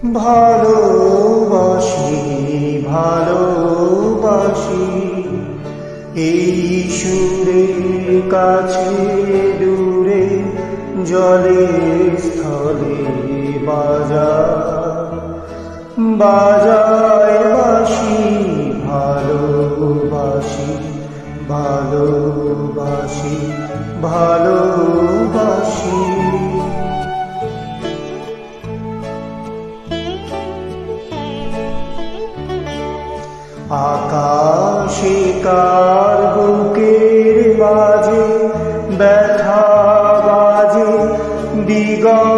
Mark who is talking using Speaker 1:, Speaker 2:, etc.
Speaker 1: ভালোবাসি ভালোবাসি এই সুরের কাছে দূরে জলে স্থলে বাজায় বাঁশি ভালোবাসি ভালোবাসি ভালোবাসি। আকাশে কার বুকের মাঝে ব্যথা বাজে দিগন্ত